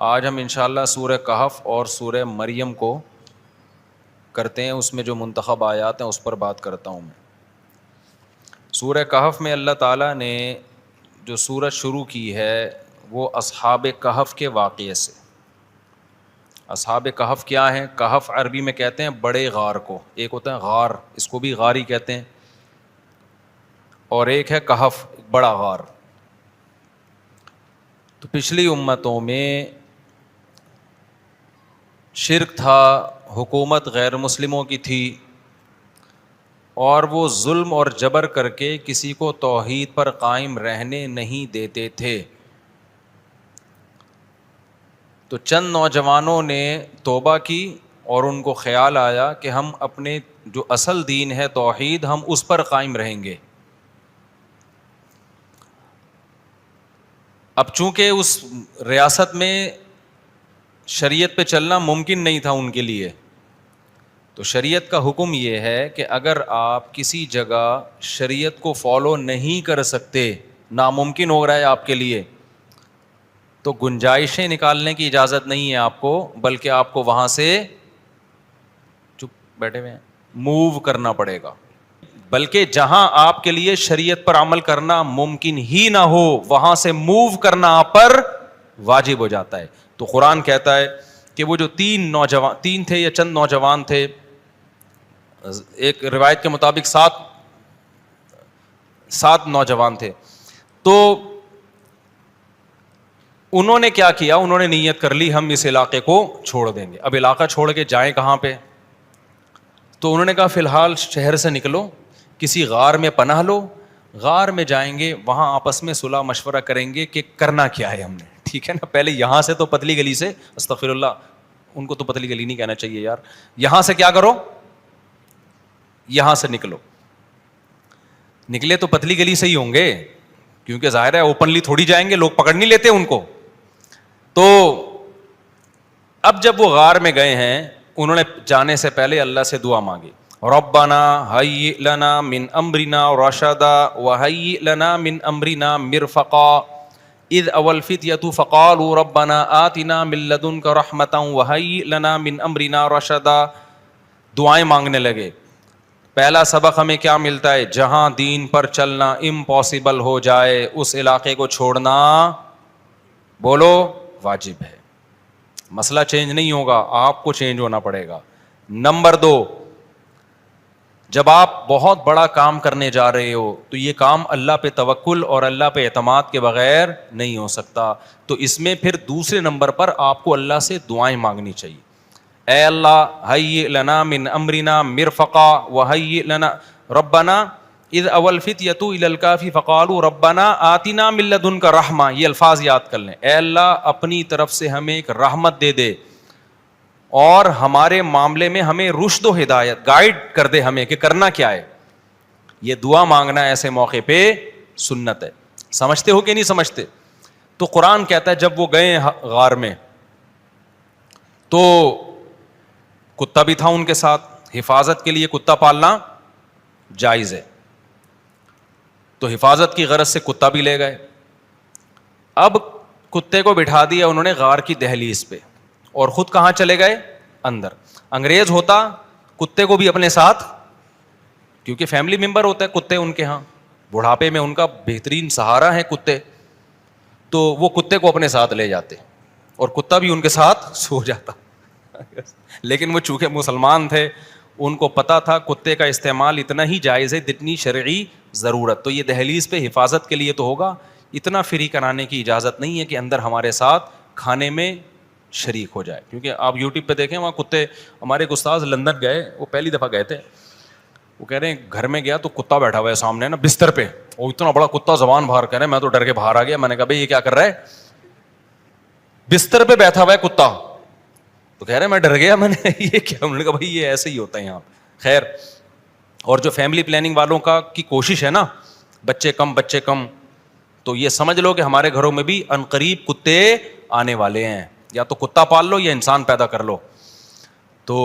آج ہم انشاءاللہ سورہ کہف اور سورہ مریم کو کرتے ہیں، اس میں جو منتخب آیات ہیں اس پر بات کرتا ہوں میں۔ سورہ کہف میں اللہ تعالیٰ نے جو سورت شروع کی ہے وہ اصحاب کہف کے واقعے سے۔ اصحاب کہف کیا ہیں؟ کہف عربی میں کہتے ہیں بڑے غار کو، ایک ہوتا ہے غار، اس کو بھی غار ہی کہتے ہیں، اور ایک ہے کہف، بڑا غار۔ تو پچھلی امتوں میں شرک تھا، حکومت غیر مسلموں کی تھی، اور وہ ظلم اور جبر کر کے کسی کو توحید پر قائم رہنے نہیں دیتے تھے۔ تو چند نوجوانوں نے توبہ کی اور ان کو خیال آیا کہ ہم اپنے جو اصل دین ہے توحید، ہم اس پر قائم رہیں گے۔ اب چونکہ اس ریاست میں شریعت پہ چلنا ممکن نہیں تھا ان کے لیے، تو شریعت کا حکم یہ ہے کہ اگر آپ کسی جگہ شریعت کو فالو نہیں کر سکتے، ناممکن ہو رہا ہے آپ کے لیے، تو گنجائشیں نکالنے کی اجازت نہیں ہے آپ کو، بلکہ آپ کو وہاں سے چپ بیٹھے ہوئے ہیں موو کرنا پڑے گا۔ بلکہ جہاں آپ کے لیے شریعت پر عمل کرنا ممکن ہی نہ ہو، وہاں سے موو کرنا آپ پر واجب ہو جاتا ہے۔ تو قرآن کہتا ہے کہ وہ جو تین تھے یا چند نوجوان تھے، ایک روایت کے مطابق سات نوجوان تھے، تو انہوں نے کیا کیا؟ انہوں نے نیت کر لی ہم اس علاقے کو چھوڑ دیں گے۔ اب علاقہ چھوڑ کے جائیں کہاں پہ؟ تو انہوں نے کہا فی الحال شہر سے نکلو، کسی غار میں پناہ لو، غار میں جائیں گے، وہاں آپس میں صلح مشورہ کریں گے کہ کرنا کیا ہے ہم نے، ٹھیک ہے نا؟ پہلے یہاں سے تو پتلی گلی سے، استغفر اللہ، ان کو تو پتلی گلی نہیں کہنا چاہیے یار، یہاں سے کیا کرو، یہاں سے نکلے تو پتلی گلی سے ہی ہوں گے، کیونکہ ظاہر ہے اوپنلی تھوڑی جائیں گے، لوگ پکڑ نہیں لیتے ان کو۔ تو اب جب وہ غار میں گئے ہیں، انہوں نے جانے سے پہلے اللہ سے دعا مانگی، ربنا ہیئ لنا من امرنا رشدا وہیئ لنا من امرنا مرفقا اذ اوى الفتية فقالوا ربنا آتنا من لدنك رحمة وہیئ لنا من امرنا رشدا۔ دعائیں مانگنے لگے۔ پہلا سبق ہمیں کیا ملتا ہے؟ جہاں دین پر چلنا امپاسبل ہو جائے، اس علاقے کو چھوڑنا بولو واجب ہے۔ مسئلہ چینج نہیں ہوگا، آپ کو چینج ہونا پڑے گا۔ نمبر 2، جب آپ بہت بڑا کام کرنے جا رہے ہو تو یہ کام اللہ پہ توکل اور اللہ پہ اعتماد کے بغیر نہیں ہو سکتا، تو اس میں پھر دوسرے نمبر پر آپ کو اللہ سے دعائیں مانگنی چاہیے۔ اے اللہ ہیئ لنا من امرنا مرفقا وہیئ لنا ربنا اذ اوى الفتية الى الكهف فقالوا ربنا آتنا من لدنك رحمہ، یہ الفاظ یاد کر لیں۔ اے اللہ اپنی طرف سے ہمیں ایک رحمت دے دے اور ہمارے معاملے میں ہمیں رشد و ہدایت، گائیڈ کر دے ہمیں کہ کرنا کیا ہے۔ یہ دعا مانگنا ایسے موقع پہ سنت ہے۔ سمجھتے ہو کہ نہیں سمجھتے؟ تو قرآن کہتا ہے جب وہ گئے غار میں تو کتا بھی تھا ان کے ساتھ، حفاظت کے لیے کتا پالنا جائز ہے، تو حفاظت کی غرض سے کتا بھی لے گئے۔ اب کتے کو بٹھا دیا انہوں نے غار کی دہلیز پہ، اور خود کہاں چلے گئے؟ اندر۔ انگریز ہوتا کتے کو بھی اپنے ساتھ، کیونکہ فیملی ممبر ہوتا ہے کتے ان کے ہاں، بڑھاپے میں ان کا بہترین سہارا ہے کتے، تو وہ کتے کو اپنے ساتھ لے جاتے اور کتا بھی ان کے ساتھ سو جاتا۔ لیکن وہ چونکہ مسلمان تھے، ان کو پتا تھا کتے کا استعمال اتنا ہی جائز ہے جتنی شرعی ضرورت، تو یہ دہلیز پہ حفاظت کے لیے تو ہوگا، اتنا فری کرانے کی اجازت نہیں ہے کہ اندر ہمارے ساتھ کھانے میں شریک ہو جائے۔ کیونکہ آپ یوٹیوب پہ دیکھیں وہاں کتے، ہمارے ایک استاذ لندن گئے، وہ پہلی دفعہ گئے تھے، وہ کہہ رہے ہیں گھر میں گیا تو کتا بیٹھا ہوا ہے سامنے نا بستر پہ، وہ اتنا بڑا کتا زبان باہر کر رہے ہیں، میں تو ڈر کے باہر آ گیا، میں نے کہا بھائی یہ کیا کر رہا ہے؟ بستر پہ بیٹھا ہوا ہے کتا، تو کہہ رہے میں ڈر گیا، میں نے یہ کیا؟ انہوں نے کہا بھائی یہ ایسے ہی ہوتا ہے یہاں۔ خیر، اور جو فیملی پلاننگ والوں کی کوشش ہے نا، بچے کم، تو یہ سمجھ لو کہ ہمارے گھروں میں بھی عنقریب کتے آنے والے ہیں، یا تو کتا پال لو یا انسان پیدا کر لو، تو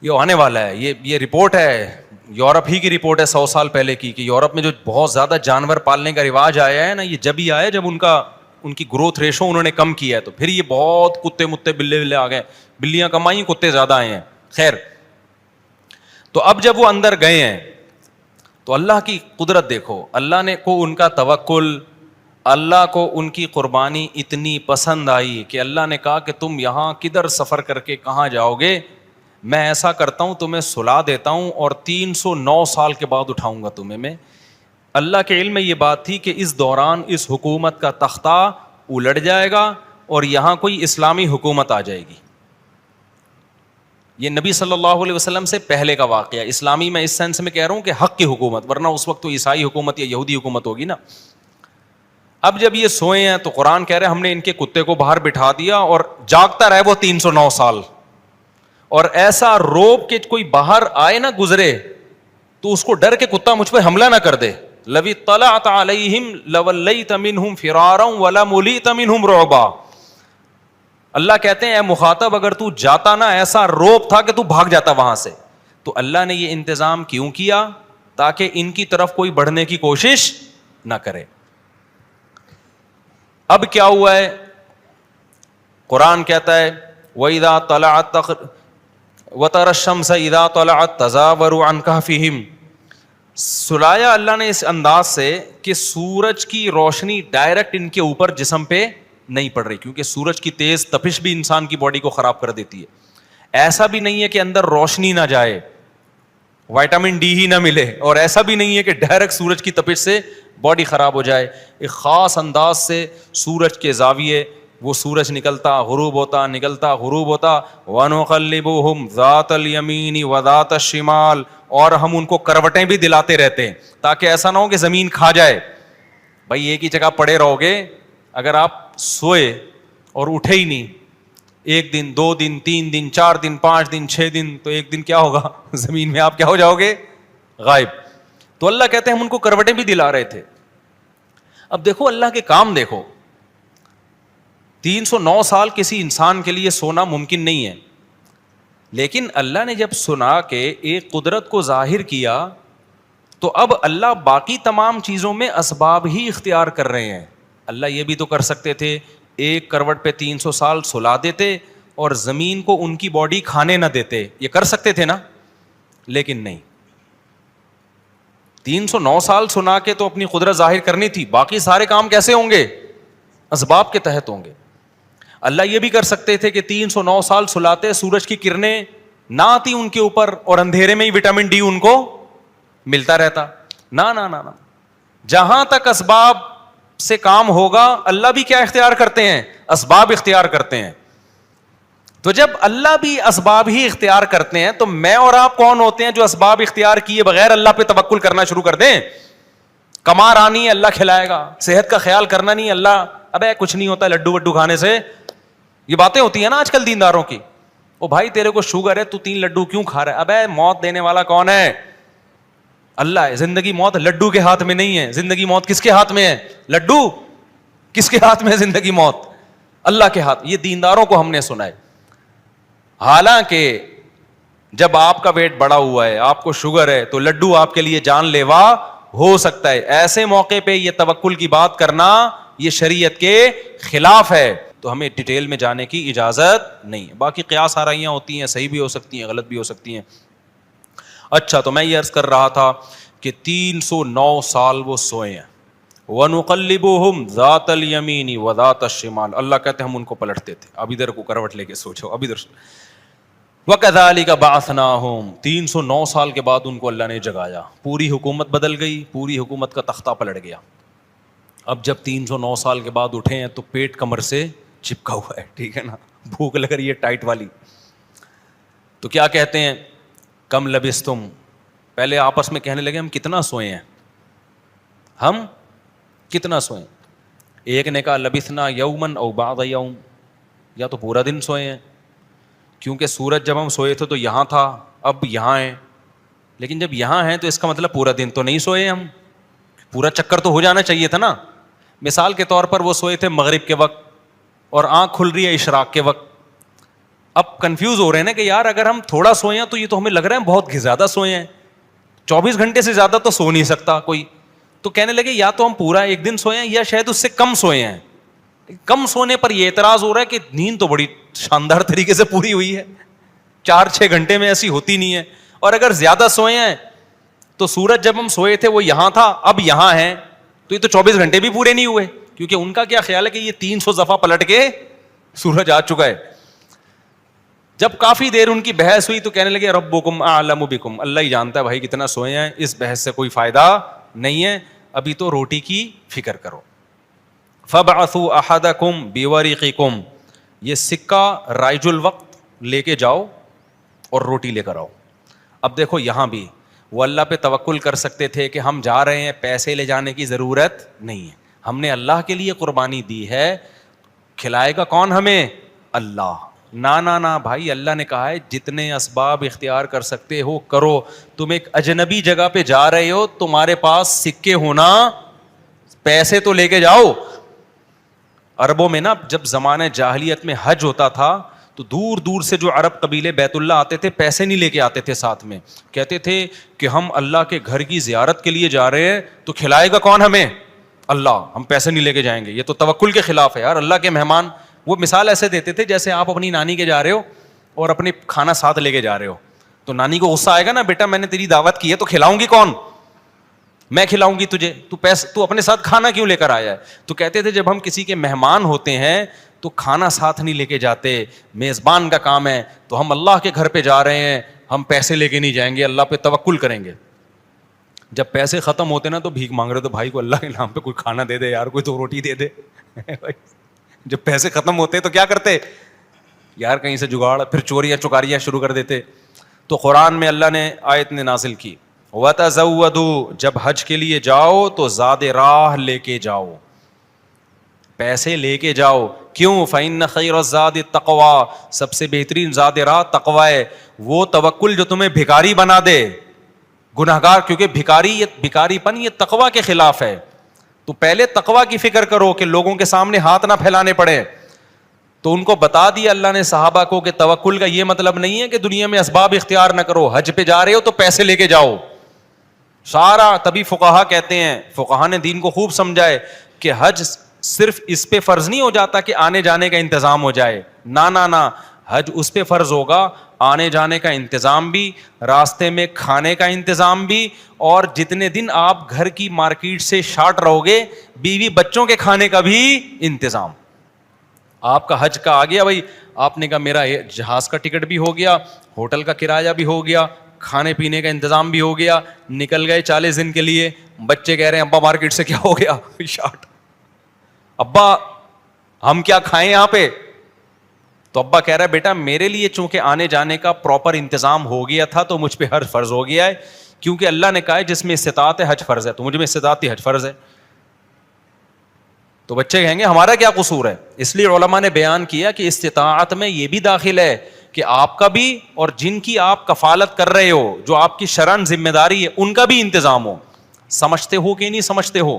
یہ آنے والا ہے۔ یہ رپورٹ ہے، یورپ ہی کی رپورٹ ہے 100 سال پہلے کی، کہ یورپ میں جو بہت زیادہ جانور پالنے کا رواج آیا ہے نا، یہ جب ہی آیا جب ان کا ان کی گروتھ ریشو انہوں نے کم کیا ہے, تو پھر یہ بہت کتے متے بلے بلے آ گئے, بلیاں کم آئیں, کتے زیادہ آئے ہیں. خیر, تو اب جب وہ اندر گئے ہیں تو اللہ کی قدرت دیکھو, اللہ نے کو ان کا توکل, اللہ کو ان کی قربانی اتنی پسند آئی کہ اللہ نے کہا کہ تم یہاں کدھر سفر کر کے کہاں جاؤ گے, میں ایسا کرتا ہوں تمہیں سلا دیتا ہوں اور 309 سال کے بعد اٹھاؤں گا تمہیں میں. اللہ کے علم میں یہ بات تھی کہ اس دوران اس حکومت کا تختہ الٹ جائے گا اور یہاں کوئی اسلامی حکومت آ جائے گی. یہ نبی صلی اللہ علیہ وسلم سے پہلے کا واقعہ, اسلامی میں اس سینس میں کہہ رہا ہوں کہ حق کی حکومت, ورنہ اس وقت تو عیسائی حکومت یا یہودی حکومت ہوگی نا. اب جب یہ سوئے ہیں تو قرآن کہہ رہے ہیں ہم نے ان کے کتے کو باہر بٹھا دیا اور جاگتا رہے وہ 309 سال, اور ایسا روب کہ کوئی باہر آئے نہ گزرے تو اس کو ڈر کے کتا مجھ پہ حملہ نہ کر دے. لو اطلعت علیہم لولیت منہم فرارا ولملیت منہم رعبا. اللہ کہتے ہیں اے مخاطب اگر تو جاتا نا, ایسا روب تھا کہ تو بھاگ جاتا وہاں سے. تو اللہ نے یہ انتظام کیوں کیا؟ تاکہ ان کی طرف کوئی بڑھنے کی کوشش نہ کرے. اب کیا ہوا ہے؟ قرآن کہتا ہے وَإِذَا طَلَعَتْ وَتَرَى الشَّمْسَ إِذَا طَلَعَتْ تَزَاوَرُ عَنْ كَهْفِهِمْ. سلایا اللہ نے اس انداز سے کہ سورج کی روشنی ڈائریکٹ ان کے اوپر جسم پہ نہیں پڑ رہی, کیونکہ سورج کی تیز تپش بھی انسان کی باڈی کو خراب کر دیتی ہے. ایسا بھی نہیں ہے کہ اندر روشنی نہ جائے, وائٹامن ڈی ہی نہ ملے, اور ایسا بھی نہیں ہے کہ ڈائریکٹ سورج کی تپش سے باڈی خراب ہو جائے. ایک خاص انداز سے سورج کے زاویے, وہ سورج نکلتا غروب ہوتا نکلتا غروب ہوتا. وَنُقَلِّبُهُمْ ذَاتَ الْيَمِينِ وَذَاتَ الشِّمَالِ, اور ہم ان کو کروٹیں بھی دلاتے رہتے ہیں تاکہ ایسا نہ ہو کہ زمین کھا جائے. بھائی ایک ہی جگہ پڑے رہو گے, اگر آپ سوئے اور اٹھے ہی نہیں, 1 دن 2 دن 3 دن 4 دن 5 دن 6 دن, تو ایک دن کیا ہوگا, زمین میں آپ کیا ہو جاؤ گے, غائب. تو اللہ کہتے ہیں ہم ان کو کروٹیں بھی دلا رہے تھے. اب دیکھو اللہ کے کام دیکھو, 309 سال کسی انسان کے لیے سونا ممکن نہیں ہے, لیکن اللہ نے جب سنا کہ ایک قدرت کو ظاہر کیا تو اب اللہ باقی تمام چیزوں میں اسباب ہی اختیار کر رہے ہیں. اللہ یہ بھی تو کر سکتے تھے ایک کروٹ پہ 300 سال سلا دیتے اور زمین کو ان کی باڈی کھانے نہ دیتے, یہ کر سکتے تھے نا, لیکن نہیں. 309 سال سنا کے تو اپنی قدرت ظاہر کرنی تھی, باقی سارے کام کیسے ہوں گے, اسباب کے تحت ہوں گے. اللہ یہ بھی کر سکتے تھے کہ 309 سال سلاتے, سورج کی کرنیں نہ آتی ان کے اوپر اور اندھیرے میں ہی وٹامن ڈی ان کو ملتا رہتا. نہ نہ نہ, جہاں تک اسباب سے کام ہوگا اللہ بھی کیا اختیار کرتے ہیں, اسباب اختیار کرتے ہیں. تو جب اللہ بھی اسباب ہی اختیار کرتے ہیں تو میں اور آپ کون ہوتے ہیں جو اسباب اختیار کیے بغیر اللہ پہ توکل کرنا شروع کر دیں؟ کما رانی ہے اللہ کھلائے گا, صحت کا خیال کرنا نہیں اللہ, ابے کچھ نہیں ہوتا لڈو وڈو کھانے سے. یہ باتیں ہوتی ہیں نا آج کل دینداروں کی, او بھائی تیرے کو شوگر ہے تو 3 لڈو کیوں کھا رہا ہے, ابے موت دینے والا کون ہے, اللہ ہے. زندگی موت لڈو کے ہاتھ میں نہیں ہے, زندگی موت کس کے ہاتھ میں ہے, لڈو کس کے ہاتھ میں ہے, زندگی موت اللہ کے ہاتھ. یہ دینداروں کو ہم نے سنا ہے. حالانکہ جب آپ کا ویٹ بڑا ہوا ہے, آپ کو شوگر ہے, تو لڈو آپ کے لیے جان لیوا ہو سکتا ہے. ایسے موقع پہ یہ توکل کی بات کرنا یہ شریعت کے خلاف ہے, تو ہمیں ڈیٹیل میں جانے کی اجازت نہیں ہے. باقی قیاس آرائیاں ہوتی ہیں, صحیح بھی ہو سکتی ہیں, غلط بھی ہو سکتی ہیں. اچھا, تو میں یہ عرض کر رہا تھا کہ 309 سال وہ سوئے ہیں. وَنُقَلِّبُهُمْ ذَاتَ الْيَمِينِ وَذَاتَ الشِّمَالِ, اللہ کہتے ہیں ہم ان کو پلٹتے تھے, اب ادھر کو کروٹ لے کے سوچو, اب ادھر. وَكَذَلِكَ بَعَثْنَاهُمْ, 309 سال کے بعد ان کو اللہ نے جگایا, پوری حکومت بدل گئی, پوری حکومت کا تختہ پلٹ گیا. اب جب 309 سال کے بعد اٹھے ہیں تو پیٹ کمر سے چپکا ہوا ہے, ٹھیک ہے نا, بھوک لگ رہی ہے ٹائٹ والی. تو کیا کہتے ہیں, کم لبستم, پہلے آپس میں کہنے لگے ہم کتنا سوئے ہیں, ہم کتنا سوئے. ایک نے کہا لبثنا یومن او بعض یوم, یا تو پورا دن سوئے ہیں, کیونکہ سورج جب ہم سوئے تھے تو یہاں تھا, اب یہاں ہیں, لیکن جب یہاں ہیں تو اس کا مطلب پورا دن تو نہیں سوئے ہم, پورا چکر تو ہو جانا چاہیے تھا نا. مثال کے طور پر وہ سوئے تھے مغرب کے وقت اور آنکھ کھل رہی ہے اشراق کے وقت. اب کنفیوز ہو رہے ہیں نا کہ یار اگر ہم تھوڑا سوئے ہیں تو یہ تو ہمیں لگ رہا ہے بہت زیادہ سوئے ہیں, 24 گھنٹے سے زیادہ تو سو نہیں سکتا کوئی. تو کہنے لگے یا تو ہم پورا ایک دن سوئے ہیں یا شاید اس سے کم سوئے ہیں. کم سونے پر یہ اعتراض ہو رہا ہے کہ نیند تو بڑی شاندار طریقے سے پوری ہوئی ہے, 4-6 گھنٹے میں ایسی ہوتی نہیں ہے. اور اگر زیادہ سوئے ہیں تو سورج جب ہم سوئے تھے وہ یہاں تھا, اب یہاں ہے, تو یہ تو 24 گھنٹے بھی پورے نہیں ہوئے, کیونکہ ان کا کیا خیال ہے کہ یہ 300 دفعہ پلٹ کے سورج آ چکا ہے. جب کافی دیر ان کی بحث ہوئی تو کہنے لگے ربکم اعلم بکم, اللہ ہی جانتا ہے بھائی کتنا سوئے ہیں, اس بحث سے کوئی فائدہ نہیں ہے, ابھی تو روٹی کی فکر کرو. فبعثوا احدکم بورقکم, یہ سکہ رائج الوقت لے کے جاؤ اور روٹی لے کر آؤ. اب دیکھو یہاں بھی وہ اللہ پہ توکل کر سکتے تھے کہ ہم جا رہے ہیں, پیسے لے جانے کی ضرورت نہیں ہے, ہم نے اللہ کے لیے قربانی دی ہے, کھلائے گا کون ہمیں؟ اللہ. نا بھائی, اللہ نے کہا ہے جتنے اسباب اختیار کر سکتے ہو کرو. تم ایک اجنبی جگہ پہ جا رہے ہو, تمہارے پاس سکے ہونا, پیسے تو لے کے جاؤ. عربوں میں نا جب زمانہ جاہلیت میں حج ہوتا تھا تو دور دور سے جو عرب قبیلے بیت اللہ آتے تھے پیسے نہیں لے کے آتے تھے ساتھ میں, کہتے تھے کہ ہم اللہ کے گھر کی زیارت کے لیے جا رہے ہیں تو کھلائے گا کون ہمیں؟ اللہ, ہم پیسے نہیں لے کے جائیں گے. یہ تو توکل کے خلاف ہے یار. اللہ کے مہمان, وہ مثال ایسے دیتے تھے جیسے آپ اپنی نانی کے جا رہے ہو اور اپنی کھانا ساتھ لے کے جا رہے ہو, تو نانی کو غصہ آئے گا نا, بیٹا میں نے تیری دعوت کی ہے تو کھلاؤں گی کون؟ میں کھلاؤں گی تجھے, تو اپنے ساتھ کھانا کیوں لے کر آیا ہے؟ تو کہتے تھے جب ہم کسی کے مہمان ہوتے ہیں تو کھانا ساتھ نہیں لے کے جاتے, میزبان کا کام ہے, تو ہم اللہ کے گھر پہ جا رہے ہیں, ہم پیسے لے کے نہیں جائیں گے, اللہ پہ توکل کریں گے. جب پیسے ختم ہوتے نا تو بھیک مانگ رہے, تو بھائی کو اللہ کے نام پہ کوئی کھانا دے دے یار, کوئی تو روٹی دے دے. جب پیسے ختم ہوتے تو کیا کرتے یار, کہیں سے جگاڑ, پھر چوریاں چکاریاں شروع کر دیتے. تو قرآن میں اللہ نے آیت نے نازل کی, وَتَزَوَّدُوا, جب حج کے لیے جاؤ تو زاد راہ لے کے جاؤ, پیسے لے کے جاؤ. کیوں؟ فَإِنَّ خَيْرَ الزَّادِ التَّقْوَىٰ, سب سے بہترین زاد راہ تقوی ہے. وہ توکل جو تمہیں بھکاری بنا دے, گناہگار, کیونکہ بھکاری پن یہ تقوی کے خلاف ہے. تو پہلے تقوی کی فکر کرو کہ لوگوں کے سامنے ہاتھ نہ پھیلانے پڑے. تو ان کو بتا دیا اللہ نے صحابہ کو کہ توکل کا یہ مطلب نہیں ہے کہ دنیا میں اسباب اختیار نہ کرو, حج پہ جا رہے ہو تو پیسے لے کے جاؤ سارا. تبھی فقہا کہتے ہیں, فقہا نے دین کو خوب سمجھا ہے کہ حج صرف اس پہ فرض نہیں ہو جاتا کہ آنے جانے کا انتظام ہو جائے, نا, حج اس پہ فرض ہوگا آنے جانے کا انتظام بھی, راستے میں کھانے کا انتظام بھی, اور جتنے دن آپ گھر کی مارکیٹ سے شارٹ رہو گے بیوی بچوں کے کھانے کا بھی انتظام. آپ کا حج کا آ گیا بھائی, آپ نے کہا میرا جہاز کا ٹکٹ بھی ہو گیا, ہوٹل کا کرایہ بھی ہو گیا, کھانے پینے کا انتظام بھی ہو گیا, نکل گئے 40 دن کے لیے. بچے کہہ رہے ہیں ابا مارکیٹ سے کیا ہو گیا؟ شارٹ. ابا ہم کیا کھائیں یہاں پہ؟ تو ابا کہہ رہا ہے بیٹا میرے لیے چونکہ آنے جانے کا پراپر انتظام ہو گیا تھا تو مجھ پہ حج فرض ہو گیا ہے, کیونکہ اللہ نے کہا ہے جس میں استطاعت ہے حج فرض ہے, تو مجھ میں استطاعت ہی حج فرض ہے. تو بچے کہیں گے ہمارا کیا قصور ہے؟ اس لیے علماء نے بیان کیا کہ استطاعت میں یہ بھی داخل ہے کہ آپ کا بھی اور جن کی آپ کفالت کر رہے ہو, جو آپ کی شرعن ذمہ داری ہے, ان کا بھی انتظام ہو. سمجھتے ہو کہ نہیں سمجھتے ہو؟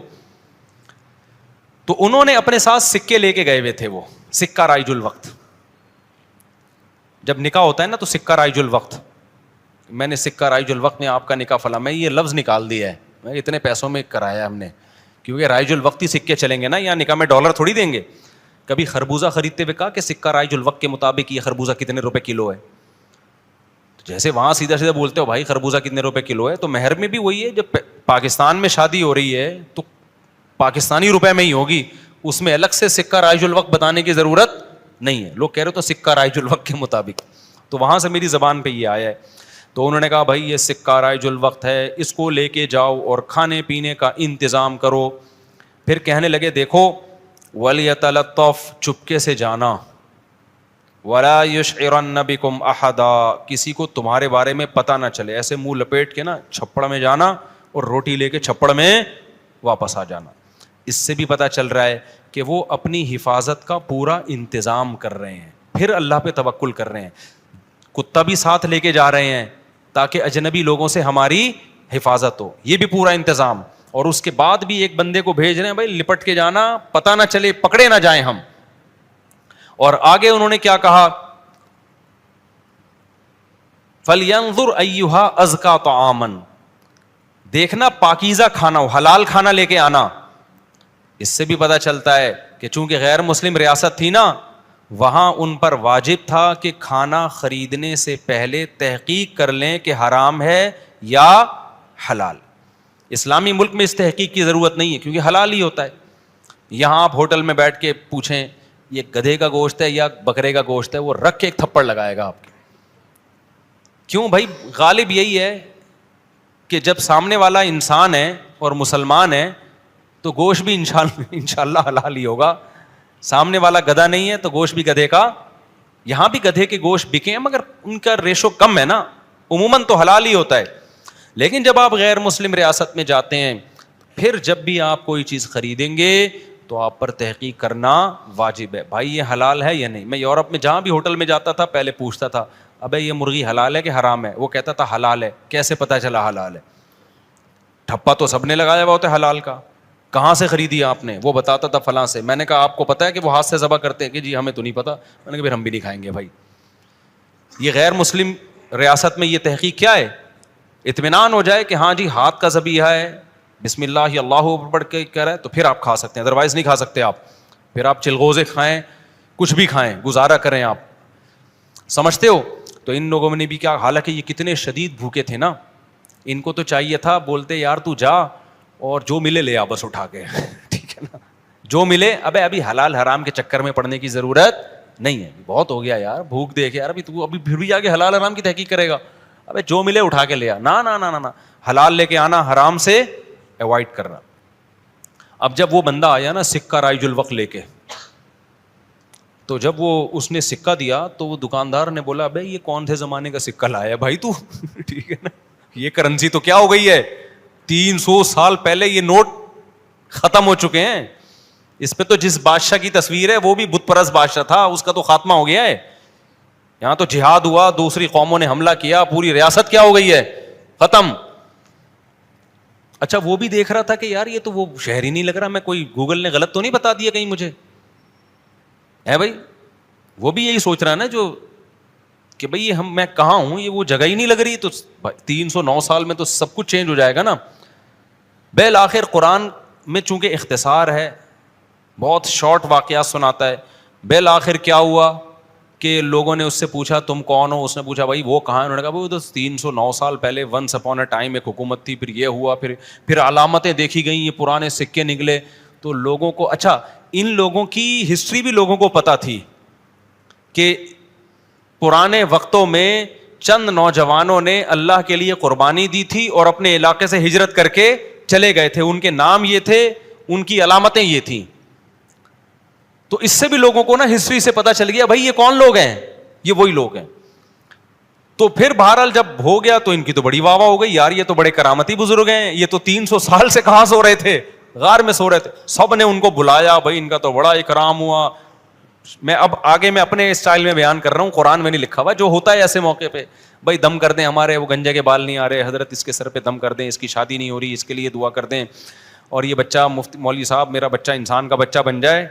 تو انہوں نے اپنے ساتھ سکے لے کے گئے ہوئے تھے, وہ سکہ رائج الوقت. جب نکاح ہوتا ہے نا تو سکہ رائج الوقت, میں نے سکہ رائج الوقت میں آپ کا نکاح فلاں, میں یہ لفظ نکال دیا ہے, میں اتنے پیسوں میں کرایا ہم نے, کیونکہ رائج الوقت ہی سکے چلیں گے نا, یہاں نکاح میں ڈالر تھوڑی دیں گے. کبھی خربوزہ خریدتے ہوئے کہا کہ سکہ رائج الوقت کے مطابق یہ خربوزہ کتنے روپے کلو ہے, جیسے وہاں سیدھا سیدھا بولتے ہو بھائی خربوزہ کتنے روپے کلو ہے, تو مہر میں بھی وہی ہے. جب پاکستان میں شادی ہو رہی ہے تو پاکستانی روپے میں ہی ہوگی, اس میں الگ سے سکہ رائج الوقت بتانے کی ضرورت نہیں ہے. لوگ کہہ رہے تو سکہ رائج الوقت کے مطابق, تو وہاں سے میری زبان پہ یہ آیا ہے. تو انہوں نے کہا بھائی یہ سکہ رائج الوقت ہے, اس کو لے کے جاؤ اور کھانے پینے کا انتظام کرو. پھر کہنے لگے دیکھو وَلْيَتَلَطَّفْ, چپکے سے جانا, وَلَا يُشْعِرَنَّ بِكُمْ أَحَدًا, کسی کو تمہارے بارے میں پتہ نہ چلے. ایسے منہ لپیٹ کے نا چھپڑ میں جانا اور روٹی لے کے چھپڑ میں واپس آ جانا. اس سے بھی پتہ چل رہا ہے کہ وہ اپنی حفاظت کا پورا انتظام کر رہے ہیں, پھر اللہ پہ توکل کر رہے ہیں. کتا بھی ساتھ لے کے جا رہے ہیں تاکہ اجنبی لوگوں سے ہماری حفاظت ہو, یہ بھی پورا انتظام. اور اس کے بعد بھی ایک بندے کو بھیج رہے ہیں بھائی لپٹ کے جانا, پتہ نہ چلے, پکڑے نہ جائیں ہم. اور آگے انہوں نے کیا کہا, فَلْيَنظُرْ أَيُّهَا أَزْكَىٰ طَعَامًا, دیکھنا پاکیزہ کھانا ہو, حلال کھانا لے کے آنا. اس سے بھی پتہ چلتا ہے کہ چونکہ غیر مسلم ریاست تھی نا, وہاں ان پر واجب تھا کہ کھانا خریدنے سے پہلے تحقیق کر لیں کہ حرام ہے یا حلال. اسلامی ملک میں اس تحقیق کی ضرورت نہیں ہے کیونکہ حلال ہی ہوتا ہے. یہاں آپ ہوٹل میں بیٹھ کے پوچھیں یہ گدھے کا گوشت ہے یا بکرے کا گوشت ہے, وہ رکھ کے ایک تھپڑ لگائے گا آپ کے. کیوں بھائی؟ غالب یہی ہے کہ جب سامنے والا انسان ہے اور مسلمان ہے تو گوشت بھی انشاءاللہ حلال ہی ہوگا. سامنے والا گدھا نہیں ہے تو گوشت بھی گدھے کا. یہاں بھی گدھے کے گوشت بکے ہیں مگر ان کا ریشو کم ہے نا, عموماً تو حلال ہی ہوتا ہے. لیکن جب آپ غیر مسلم ریاست میں جاتے ہیں, پھر جب بھی آپ کوئی چیز خریدیں گے تو آپ پر تحقیق کرنا واجب ہے. بھائی یہ حلال ہے یا نہیں. میں یورپ میں جہاں بھی ہوٹل میں جاتا تھا پہلے پوچھتا تھا ابے یہ مرغی حلال ہے کہ حرام ہے, وہ کہتا تھا حلال ہے. کیسے پتہ چلا حلال ہے؟ ٹھپا تو سب نے لگایا ہوا ہوتا ہے حلال کا. کہاں سے خریدی آپ نے؟ وہ بتاتا تھا فلاں سے. میں نے کہا آپ کو پتا ہے کہ وہ ہاتھ سے ذبح کرتے ہیں؟ کہ جی ہمیں تو نہیں پتا. میں نے کہا پھر ہم بھی نہیں کھائیں گے. بھائی یہ غیر مسلم ریاست میں یہ تحقیق کیا ہے؟ اطمینان ہو جائے کہ ہاں جی ہاتھ کا ذبیحہ ہے, بسم اللہ اللہ پڑھ کے کہہ رہا ہے, تو پھر آپ کھا سکتے ہیں, ادروائز نہیں کھا سکتے آپ. پھر آپ چلغوزے کھائیں, کچھ بھی کھائیں, گزارا کریں. آپ سمجھتے ہو؟ تو ان لوگوں نے بھی کیا, حالانکہ یہ کتنے شدید بھوکے تھے نا, ان کو تو چاہیے تھا بولتے یار تو جا اور جو ملے لے آ بس اٹھا کے. ٹھیک ہے نا, جو ملے. ابھی حلال حرام کے چکر میں پڑنے کی ضرورت نہیں ہے, بہت ہو گیا یار, بھوک دیکھ یار. ابھی تو ابھی پھر بھی جا کے حلال حرام کی تحقیق کرے گا؟ ابے جو ملے اٹھا کے لے آ. نا نا نا نا, حلال لے کے آنا, حرام سے اوائڈ کرنا. اب جب وہ بندہ آیا نا سکہ رائج الوقت لے کے, تو جب وہ اس نے سکہ دیا تو وہ دکاندار نے بولا ابے یہ کون سے زمانے کا سکہ لایا بھائی تو؟ ٹھیک ہے نا, یہ کرنسی تو کیا ہو گئی ہے, 300 سال پہلے یہ نوٹ ختم ہو چکے ہیں. اس پہ تو جس بادشاہ کی تصویر ہے وہ بھی بت پرست بادشاہ تھا, اس کا تو خاتمہ ہو گیا ہے. یہاں تو جہاد ہوا, دوسری قوموں نے حملہ کیا, پوری ریاست کیا ہو گئی ہے, ختم. اچھا وہ بھی دیکھ رہا تھا کہ یار یہ تو وہ شہر ہی نہیں لگ رہا, میں کوئی گوگل نے غلط تو نہیں بتا دیا کہیں مجھے ہے بھائی. وہ بھی یہی سوچ رہا ہے نا جو کہ بھائی یہ میں کہاں ہوں, یہ وہ جگہ ہی نہیں لگ رہی. تو 309 سال میں تو سب کچھ چینج ہو جائے گا نا. بالآخر قرآن میں چونکہ اختصار ہے, بہت شارٹ واقعات سناتا ہے. بالآخر کیا ہوا کہ لوگوں نے اس سے پوچھا تم کون ہو؟ اس نے پوچھا بھائی وہ کہاں ہے؟ انہوں نے کہا وہ تو 309 سال پہلے ونس اپون اے ٹائم ایک حکومت تھی, پھر یہ ہوا, پھر علامتیں دیکھی گئیں, یہ پرانے سکے نکلے. تو لوگوں کو, اچھا ان لوگوں کی ہسٹری بھی لوگوں کو پتہ تھی کہ پرانے وقتوں میں چند نوجوانوں نے اللہ کے لیے قربانی دی تھی اور اپنے علاقے سے ہجرت کر کے چلے گئے تھے. ان کے نام یہ تھے, ان کی علامتیں یہ تھیں. تو اس سے بھی لوگوں کو نا ہسٹری سے پتا چل گیا بھائی یہ کون لوگ ہیں, یہ وہی لوگ ہیں. تو پھر بہرحال جب ہو گیا تو ان کی تو بڑی واہ واہ ہو گئی, یار یہ تو بڑے کرامتی بزرگ ہیں, یہ تو 300 سال سے کہاں سو رہے تھے, غار میں سو رہے تھے. سب نے ان کو بلایا, بھائی ان کا تو بڑا اکرام ہوا. میں اب آگے میں اپنے اسٹائل میں بیان کر رہا ہوں, قرآن میں نہیں لکھا ہوا. جو ہوتا ہے ایسے موقع پہ, بھائی دم کر دیں, ہمارے وہ گنجے کے بال نہیں آ رہے, حضرت اس کے سر پہ دم کر دیں, اس کی شادی نہیں ہو رہی, اس کے لیے دعا کر دیں, اور یہ بچہ مفتی مولوی صاحب میرا بچہ انسان کا بچہ بن جائے.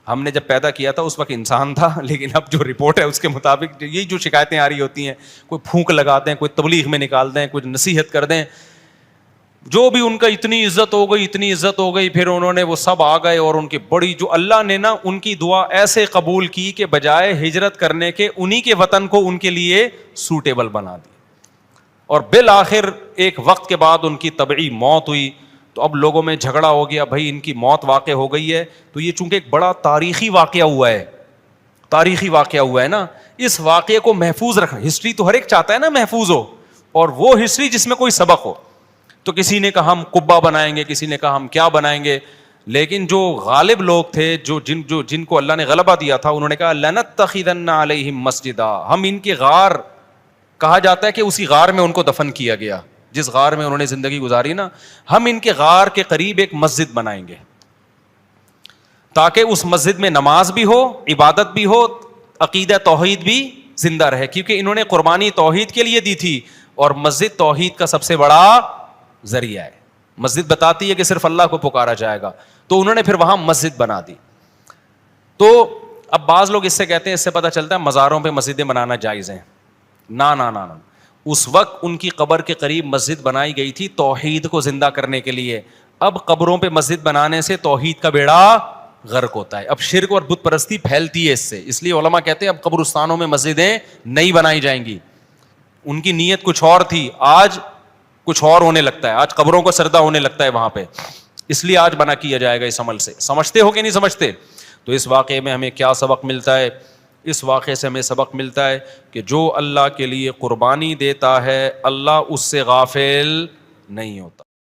ہم نے جب پیدا کیا تھا اس وقت انسان تھا, لیکن اب جو رپورٹ ہے اس کے مطابق یہی جو شکایتیں آ رہی ہوتی ہیں, کوئی پھونک لگا دیں, کوئی تبلیغ میں نکال دیں, کوئی نصیحت کر دیں, جو بھی ان کا اتنی عزت ہو گئی, اتنی عزت ہو گئی. پھر انہوں نے وہ سب آ گئے اور ان کی بڑی, جو اللہ نے نا ان کی دعا ایسے قبول کی کہ بجائے ہجرت کرنے کے انہی کے وطن کو ان کے لیے سوٹیبل بنا دی. اور بالآخر ایک وقت کے بعد ان کی طبعی موت ہوئی. تو اب لوگوں میں جھگڑا ہو گیا, بھائی ان کی موت واقع ہو گئی ہے. تو یہ چونکہ ایک بڑا تاریخی واقعہ ہوا ہے, تاریخی واقعہ ہوا ہے نا, اس واقعے کو محفوظ رکھنا. ہسٹری تو ہر ایک چاہتا ہے نا محفوظ ہو, اور وہ ہسٹری جس میں کوئی سبق ہو. تو کسی نے کہا ہم قبہ بنائیں گے, کسی نے کہا ہم کیا بنائیں گے. لیکن جو غالب لوگ تھے, جن کو اللہ نے غلبہ دیا تھا, انہوں نے کہا لنتخذن علیہم مسجدا, ہم ان کے غار, کہا جاتا ہے کہ اسی غار میں ان کو دفن کیا گیا, جس غار میں انہوں نے زندگی گزاری نا, ہم ان کے غار کے قریب ایک مسجد بنائیں گے تاکہ اس مسجد میں نماز بھی ہو, عبادت بھی ہو, عقیدہ توحید بھی زندہ رہے. کیونکہ انہوں نے قربانی توحید کے لیے دی تھی, اور مسجد توحید کا سب سے بڑا ذریعہ ہے. مسجد بتاتی ہے کہ صرف اللہ کو پکارا جائے گا, تو انہوں نے پھر وہاں مسجد بنا دی. تو اب بعض لوگ اس سے کہتے ہیں, اس سے پتہ چلتا ہے مزاروں پہ مسجدیں بنانا جائز ہیں. نا نا نا نا, اس وقت ان کی قبر کے قریب مسجد بنائی گئی تھی توحید کو زندہ کرنے کے لیے. اب قبروں پہ مسجد بنانے سے توحید کا بیڑا غرق ہوتا ہے. اب شرک اور بت پرستی پھیلتی ہے اس سے, اس لیے علماء کہتے ہیں اب قبرستانوں میں مسجدیں نہیں بنائی جائیں گی. ان کی نیت کچھ اور تھی, آج کچھ اور ہونے لگتا ہے, آج قبروں کو سردہ ہونے لگتا ہے وہاں پہ, اس لیے آج بنا کیا جائے گا اس عمل سے. سمجھتے ہو کہ نہیں سمجھتے؟ تو اس واقعے میں ہمیں کیا سبق ملتا ہے؟ اس واقعے سے ہمیں سبق ملتا ہے کہ جو اللہ کے لیے قربانی دیتا ہے اللہ اس سے غافل نہیں ہوتا.